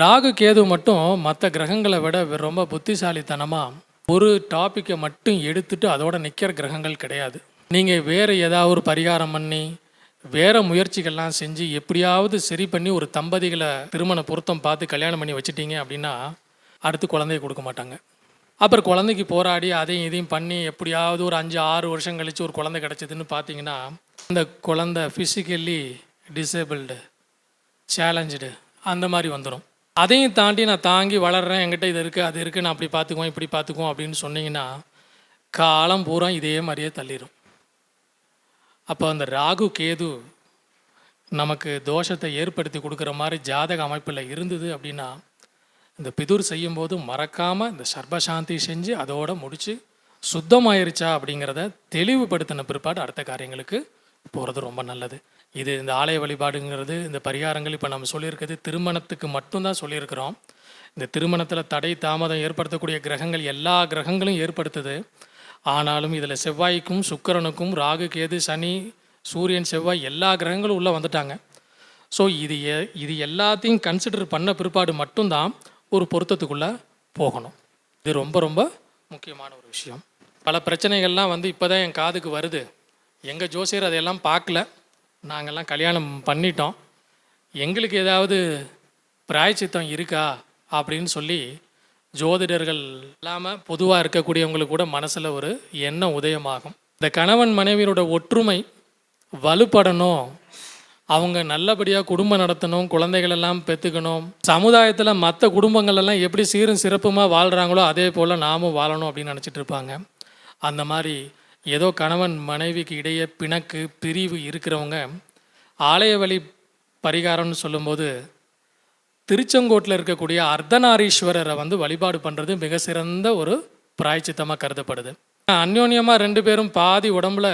ராகு கேது மட்டும் மற்ற கிரகங்களை விட ரொம்ப புத்திசாலித்தனமாக ஒரு டாப்பிக்கை மட்டும் எடுத்துட்டு அதோட நிற்கிற கிரகங்கள் கிடையாது. நீங்கள் வேறு ஏதாவது ஒரு பரிகாரம் பண்ணி வேறு முயற்சிகள்லாம் செஞ்சு எப்படியாவது சரி பண்ணி ஒரு தம்பதிகளை திருமண பொருத்தம் பார்த்து கல்யாணம் பண்ணி வச்சுட்டீங்க அப்படின்னா அடுத்து குழந்தைய கொடுக்க மாட்டாங்க. அப்புறம் குழந்தைக்கு போராடி அதையும் இதையும் பண்ணி எப்படியாவது ஒரு 5-6 வருஷம் கழித்து ஒரு குழந்தை கிடச்சிதுன்னு பார்த்தீங்கன்னா அந்த குழந்தை ஃபிசிக்கலி டிசேபிள்டு, சேலஞ்சு அந்த மாதிரி வந்துடும். அதையும் தாண்டி நான் தாங்கி வளர்கிறேன், என்கிட்ட இது இருக்குது அது இருக்குது, நான் அப்படி பார்த்துக்குவோம் இப்படி பார்த்துக்குவோம் அப்படின்னு சொன்னீங்கன்னா காலம் பூரா இதே மாதிரியே தள்ளிடும். அப்போ அந்த ராகு கேது நமக்கு தோஷத்தை ஏற்படுத்தி கொடுக்குற மாதிரி ஜாதக அமைப்பில் இருந்தது அப்படின்னா இந்த பிதுர் செய்யும்போது மறக்காமல் இந்த சர்பசாந்தி செஞ்சு அதோடு முடித்து சுத்தமாயிருச்சா அப்படிங்கிறத தெளிவுபடுத்தின பிற்பாடு அடுத்த காரியங்களுக்கு போகிறது ரொம்ப நல்லது. இது இந்த ஆலய வழிபாடுங்கிறது இந்த பரிகாரங்கள் இப்போ நம்ம சொல்லியிருக்கிறது திருமணத்துக்கு மட்டும்தான் சொல்லியிருக்கிறோம். இந்த திருமணத்தில் தடை தாமதம் ஏற்படுத்தக்கூடிய கிரகங்கள் எல்லா கிரகங்களும் ஏற்படுத்துது. ஆனாலும் இதில் செவ்வாய்க்கும் சுக்கிரனுக்கும் ராகு கேது சனி சூரியன் செவ்வாய் எல்லா கிரகங்களும் உள்ளே வந்துட்டாங்க. ஸோ இது எல்லாத்தையும் கன்சிடர் பண்ண பிற்பாடு மட்டும்தான் ஒரு பொருத்தத்துக்குள்ளே போகணும். இது ரொம்ப ரொம்ப முக்கியமான ஒரு விஷயம். பல பிரச்சனைகள்லாம் இப்போ தான் என் காதுக்கு வருது. எங்கள் ஜோசியர் அதையெல்லாம் பார்க்கல, நாங்கள்லாம் கல்யாணம் பண்ணிட்டோம், எங்களுக்கு ஏதாவது பிராயச்சித்தம் இருக்கா அப்படின்னு சொல்லி ஜோதிடர்கள் இல்லாமல் பொதுவாக இருக்கக்கூடியவங்களுக்கு கூட மனசில் ஒரு எண்ணம் உதயமாகும். இந்த கணவன் மனைவியோட ஒற்றுமை வலுப்படணும், அவங்க நல்லபடியாக குடும்பம் நடத்தணும், குழந்தைகளெல்லாம் பெற்றுக்கணும், சமுதாயத்தில் மற்ற குடும்பங்களெல்லாம் எப்படி சீரும் சிறப்புமாக வாழ்கிறாங்களோ அதே போல் நாமும் வாழணும் அப்படின்னு நினச்சிட்டு இருப்பாங்க. அந்த மாதிரி ஏதோ கணவன் மனைவிக்கு இடையே பிணக்கு பிரிவு இருக்கிறவங்க ஆலய வழி பரிகாரம்னு சொல்லும்போது திருச்செங்கோட்டில் இருக்கக்கூடிய அர்த்தநாரீஸ்வரரை வழிபாடு பண்ணுறது மிக சிறந்த ஒரு பிராயச்சித்தமாக கருதப்படுது. அந்யோன்யமாக 2 பேரும் பாதி உடம்புல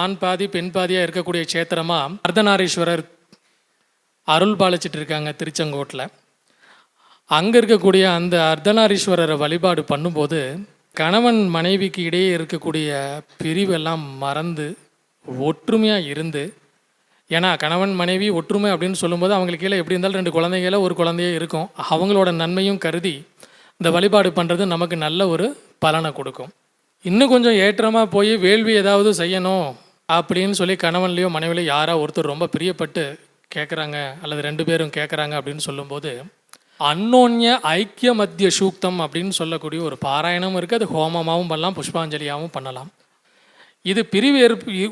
ஆண் பாதி பெண் பாதியாக இருக்கக்கூடிய க்ஷேத்திரமாக அர்த்தநாரீஸ்வரர் அருள் பாலிச்சிட்டு இருக்காங்க திருச்செங்கோட்டில். அங்கே இருக்கக்கூடிய அந்த அர்த்தநாரீஸ்வரரை வழிபாடு பண்ணும்போது கணவன் மனைவிக்கு இடையே இருக்கக்கூடிய பிரிவெல்லாம் மறந்து ஒற்றுமையாக இருந்து, ஏன்னா கணவன் மனைவி ஒற்றுமை அப்படின்னு சொல்லும்போது அவங்களுக்கு கீழே எப்படி இருந்தாலும் 2 குழந்தைகள ஒரு குழந்தையே இருக்கும். அவங்களோட நன்மையும் கருதி இந்த வழிபாடு பண்ணுறது நமக்கு நல்ல ஒரு பலனை கொடுக்கும். இன்னும் கொஞ்சம் ஏற்றமாக போய் வேள்வி ஏதாவது செய்யணும் அப்படின்னு சொல்லி கணவன்லேயோ மனைவிலையோ யாராவது ஒருத்தர் ரொம்ப பிரியப்பட்டு கேட்குறாங்க அல்லது 2 பேரும் கேட்குறாங்க அப்படின்னு சொல்லும்போது அன்னோன்ய ஐக்கிய மத்திய சூக்தம் அப்படின்னு சொல்லக்கூடிய ஒரு பாராயணம் இருக்குது. அது ஹோமமாகவும் பண்ணலாம், புஷ்பாஞ்சலியாகவும் பண்ணலாம். இது பிரிவு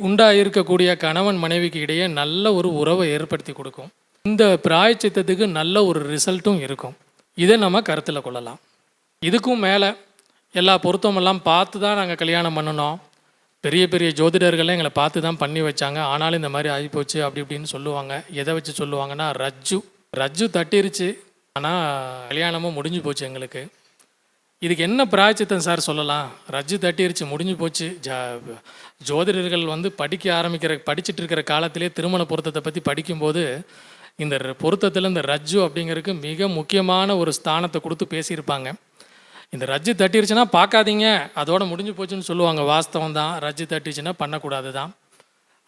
உண்டாயிருக்கக்கூடிய கணவன் மனைவிக்கு இடையே நல்ல ஒரு உறவை ஏற்படுத்தி கொடுக்கும். இந்த பிராயச்சித்தத்துக்கு நல்ல ஒரு ரிசல்ட்டும் இருக்கும். இதை நம்ம கருத்தில் கொள்ளலாம். இதுக்கும் மேலே எல்லா பொருத்தமெல்லாம் பார்த்து தான் நாங்கள் கல்யாணம் பண்ணணும், பெரிய பெரிய ஜோதிடர்களே எங்களை பார்த்து தான் பண்ணி வச்சாங்க, ஆனாலும் இந்த மாதிரி ஆகிப்போச்சு அப்படி இப்படின்னு சொல்லுவாங்க. எதை வச்சு சொல்லுவாங்கன்னா ரஜ்ஜு தட்டிருச்சு, ஆனால் கல்யாணமும் முடிஞ்சு போச்சு எங்களுக்கு. இதுக்கு என்ன பிராயச்சித்தம் சார் சொல்லலாம்? ரஜ்ஜு தட்டிருச்சு, முடிஞ்சு போச்சு. ஜோதிடர்கள் படிச்சுட்டு இருக்கிற காலத்திலே திருமண பொருத்தத்தை பற்றி படிக்கும்போது இந்த பொருத்தத்தில் இந்த ரஜ்ஜு அப்படிங்கிறதுக்கு மிக முக்கியமான ஒரு ஸ்தானத்தை கொடுத்து பேசியிருப்பாங்க. இந்த ரஜ்ஜு தட்டிருச்சுன்னா பார்க்காதீங்க, அதோட முடிஞ்சு போச்சுன்னு சொல்லுவாங்க. வாஸ்தவம் தான், ரஜ்ஜு தட்டிச்சுன்னா பண்ணக்கூடாது தான்.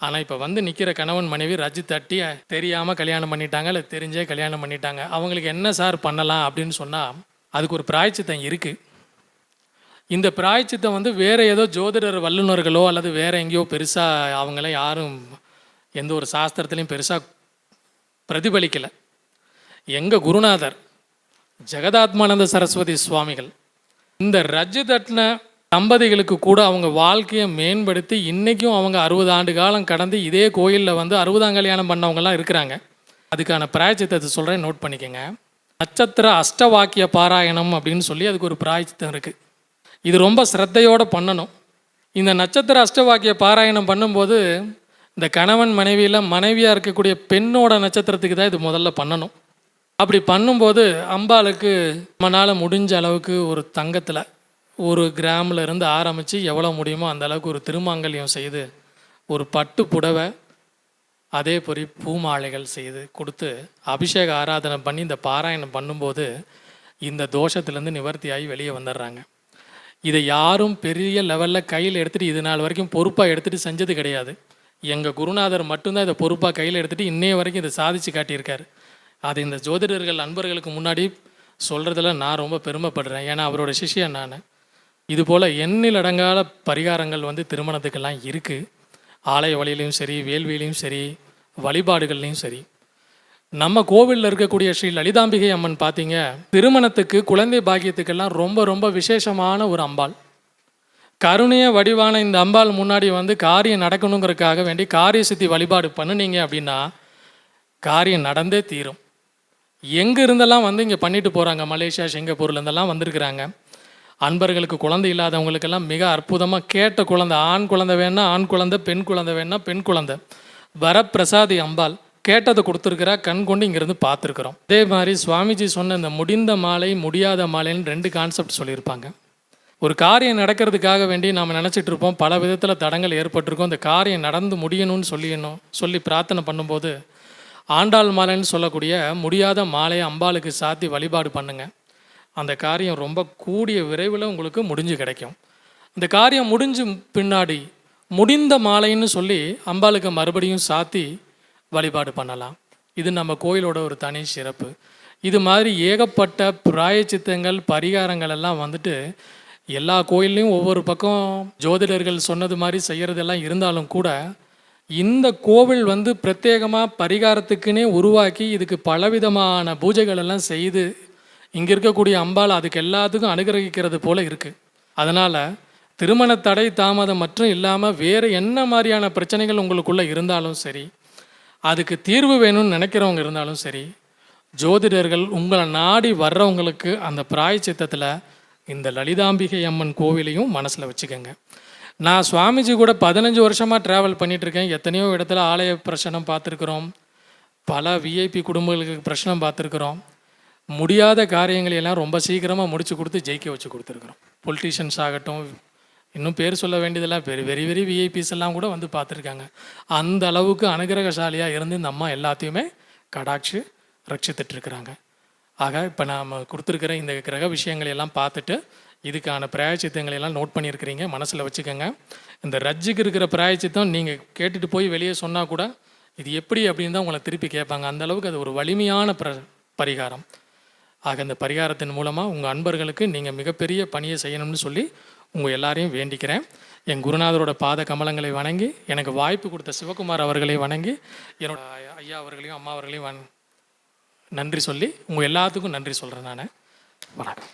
ஆனால் இப்போ நிற்கிற கணவன் மனைவி ரஜ்ஜு தட்டி தெரியாமல் கல்யாணம் பண்ணிட்டாங்க, இல்லை தெரிஞ்சே கல்யாணம் பண்ணிட்டாங்க. அவங்களுக்கு என்ன சார் பண்ணலாம் அப்படின்னு சொன்னால் அதுக்கு ஒரு பிராயச்சித்தம் இருக்குது. இந்த பிராயச்சித்தம் வேறு ஏதோ ஜோதிடர் வல்லுநர்களோ அல்லது வேறு எங்கேயோ பெருசாக அவங்களாம் யாரும் எந்த ஒரு சாஸ்திரத்துலேயும் பெருசாக பிரதிபலிக்கலை. எங்கள் குருநாதர் ஜெகதாத்மானந்த சரஸ்வதி சுவாமிகள் இந்த ரஜ்ஜு தட்டின தம்பதிகளுக்கு கூட அவங்க வாழ்க்கையை மேம்படுத்தி இன்றைக்கும் அவங்க 60 ஆண்டு காலம் கடந்து இதே கோயிலில் 60ஆம் கல்யாணம் பண்ணவங்கலாம் இருக்கிறாங்க. அதுக்கான பிராயச்சித்தத்தை சொல்கிறேன், நோட் பண்ணிக்கோங்க. நட்சத்திர அஷ்டவாக்கிய பாராயணம் அப்படின்னு சொல்லி அதுக்கு ஒரு பிராயச்சித்தம் இருக்குது. இது ரொம்ப சிரத்தையோடு பண்ணணும். இந்த நட்சத்திர அஷ்டவாக்கிய பாராயணம் பண்ணும்போது இந்த கணவன் மனைவியில் மனைவியாக இருக்கக்கூடிய பெண்ணோட நட்சத்திரத்துக்கு தான் இது முதல்ல பண்ணணும். அப்படி பண்ணும்போது அம்பாளுக்கு நம்மளால் முடிஞ்ச அளவுக்கு ஒரு தங்கத்தில் 1 கிராமில் இருந்து ஆரம்பித்து எவ்வளோ முடியுமோ அந்த அளவுக்கு ஒரு திருமாங்கல்யம் செய்து ஒரு பட்டு புடவை அதே போல் பூமாலைகள் செய்து கொடுத்து அபிஷேக ஆராதனை பண்ணி இந்த பாராயணம் பண்ணும்போது இந்த தோஷத்துலேருந்து நிவர்த்தியாகி வெளியே வந்துடுறாங்க. இதை யாரும் பெரிய லெவலில் கையில் எடுத்துகிட்டு இது நாள் வரைக்கும் பொறுப்பாக எடுத்துகிட்டு செஞ்சது கிடையாது. எங்கள் குருநாதர் மட்டும்தான் இதை பொறுப்பாக கையில் எடுத்துகிட்டு இன்னைய வரைக்கும் இதை சாதித்து காட்டியிருக்காரு. அது இந்த ஜோதிடர்கள் அன்பர்களுக்கு முன்னாடி சொல்கிறதுல நான் ரொம்ப பெருமைப்படுறேன். ஏன்னா அவரோட சிஷ்யன் நான். இதுபோல் எண்ணில் அடங்காத பரிகாரங்கள் வந்து திருமணத்துக்கெல்லாம் இருக்குது. ஆலய வழியிலையும் சரி, வேள்வியிலையும் சரி, வழிபாடுகள்லையும் சரி. நம்ம கோவிலில் இருக்கக்கூடிய ஸ்ரீ லலிதாம்பிகை அம்மன் பார்த்தீங்க, திருமணத்துக்கு குழந்தை பாக்கியத்துக்கெல்லாம் ரொம்ப ரொம்ப விசேஷமான ஒரு அம்பாள். கருணைய வடிவான இந்த அம்பாள் முன்னாடி வந்து காரியம் நடக்கணுங்கிறதுக்காக வேண்டி காரிய சித்தி வழிபாடு பண்ணுனீங்க அப்படின்னா காரியம் நடந்தே தீரும். எங்கே இருந்தெல்லாம் வந்து இங்கே பண்ணிட்டு போகிறாங்க, மலேசியா, சிங்கப்பூர்லேருந்தெல்லாம் வந்திருக்கிறாங்க. அன்பர்களுக்கு குழந்தை இல்லாதவங்களுக்கெல்லாம் மிக அற்புதமாக கேட்ட குழந்தை, ஆண் குழந்தை வேணா ஆண் குழந்தை, பெண் குழந்தை வேணா பெண் குழந்தை, வரப்பிரசாதி அம்பாள் கேட்டதை கொடுத்துருக்கிறா. கண் கொண்டு இங்கேருந்து பார்த்துருக்குறோம். அதே மாதிரி சுவாமிஜி சொன்ன இந்த முடிந்த மாலை முடியாத மாலைன்னு 2 கான்செப்ட் சொல்லியிருப்பாங்க. ஒரு காரியம் நடக்கிறதுக்காக வேண்டி நாம் நினச்சிட்டு இருப்போம், பல விதத்தில் தடங்கள் ஏற்பட்டிருக்கோம். இந்த காரியம் நடந்து முடியணும்னு சொல்லி பிரார்த்தனை பண்ணும்போது ஆண்டாள் மாலைன்னு சொல்லக்கூடிய முடியாத மாலையை அம்பாளுக்கு சாத்தி வழிபாடு பண்ணுங்க. அந்த காரியம் ரொம்ப கூடிய விரைவில் உங்களுக்கு முடிஞ்சு கிடைக்கும். அந்த காரியம் முடிஞ்சு பின்னாடி முடிந்த மாலைன்னு சொல்லி அம்பாளுக்கு மறுபடியும் சாத்தி வழிபாடு பண்ணலாம். இது நம்ம கோயிலோட ஒரு தனி சிறப்பு. இது மாதிரி ஏகப்பட்ட பிராயச்சித்தங்கள் பரிகாரங்கள் எல்லாம் வந்துட்டு எல்லா கோயில்லையும் ஒவ்வொரு பக்கம் ஜோதிடர்கள் சொன்னது மாதிரி செய்கிறதெல்லாம் இருந்தாலும் கூட இந்த கோவில் வந்து பிரத்யேகமாக பரிகாரத்துக்குன்னே உருவாக்கி இதுக்கு பலவிதமான பூஜைகள் எல்லாம் செய்து இங்கே இருக்கக்கூடிய அம்பாள் அதுக்கு எல்லாத்துக்கும் அனுகிரகிக்கிறது போல் இருக்குது. அதனால் திருமண தடை தாமதம் மற்றும் இல்லாமல் வேறு என்ன மாதிரியான பிரச்சனைகள் உங்களுக்குள்ளே இருந்தாலும் சரி, அதுக்கு தீர்வு வேணும்னு நினைக்கிறவங்க இருந்தாலும் சரி, ஜோதிடர்கள் உங்களை நாடி வர்றவங்களுக்கு அந்த பிராயச்சித்தத்தில் இந்த லலிதாம்பிகை அம்மன் கோவிலையும் மனசில் வச்சுக்கோங்க. நான் சுவாமிஜி கூட 15 வருஷமாக ட்ராவல் பண்ணிகிட்ருக்கேன். எத்தனையோ இடத்துல ஆலய பிரச்சனை பார்த்துருக்குறோம், பல விஐபி குடும்பங்களுக்கு பிரச்சனை பார்த்துருக்குறோம். முடியாத காரியங்களையெல்லாம் ரொம்ப சீக்கிரமாக முடிச்சு கொடுத்து ஜெயிக்க வச்சு கொடுத்துருக்குறோம். பொலிட்டீஷியன்ஸ் ஆகட்டும், இன்னும் பேர் சொல்ல வேண்டியதெல்லாம் வெரி வெரி விஐபிஸ் எல்லாம் கூட வந்து பார்த்துருக்காங்க. அந்த அளவுக்கு அனுகிரகசாலியாக இருந்து இந்த அம்மா எல்லாத்தையுமே கடாட்சி ரட்சித்துட்ருக்குறாங்க. ஆக இப்போ நாம் கொடுத்துருக்கிற இந்த கிரக விஷயங்களையெல்லாம் பார்த்துட்டு இதுக்கான பிராயச்சித்தங்களையெல்லாம் நோட் பண்ணியிருக்கிறீங்க, மனசில் வச்சுக்கோங்க. இந்த ரஜ்ஜுக்கு இருக்கிற பிராயச்சித்தம் நீங்கள் கேட்டுட்டு போய் வெளியே சொன்னால் கூட இது எப்படி அப்படின்னு தான் உங்களை திருப்பி கேட்பாங்க. அந்தளவுக்கு அது ஒரு வலிமையான பரிகாரம். ஆக இந்த பரிகாரத்தின் மூலமாக உங்கள் அன்பர்களுக்கு நீங்கள் மிகப்பெரிய பணியை செய்யணும்னு சொல்லி உங்கள் எல்லாரையும் வேண்டிக்கிறேன். என் குருநாதரோட பாத கமலங்களை வணங்கி, எனக்கு வாய்ப்பு கொடுத்த சிவகுமார் அவர்களை வணங்கி, என்னோட ஐயா அவர்களையும் அம்மா அவர்களையும் நன்றி சொல்லி உங்கள் எல்லாத்துக்கும் நன்றி சொல்கிறேன் நான். வணக்கம்.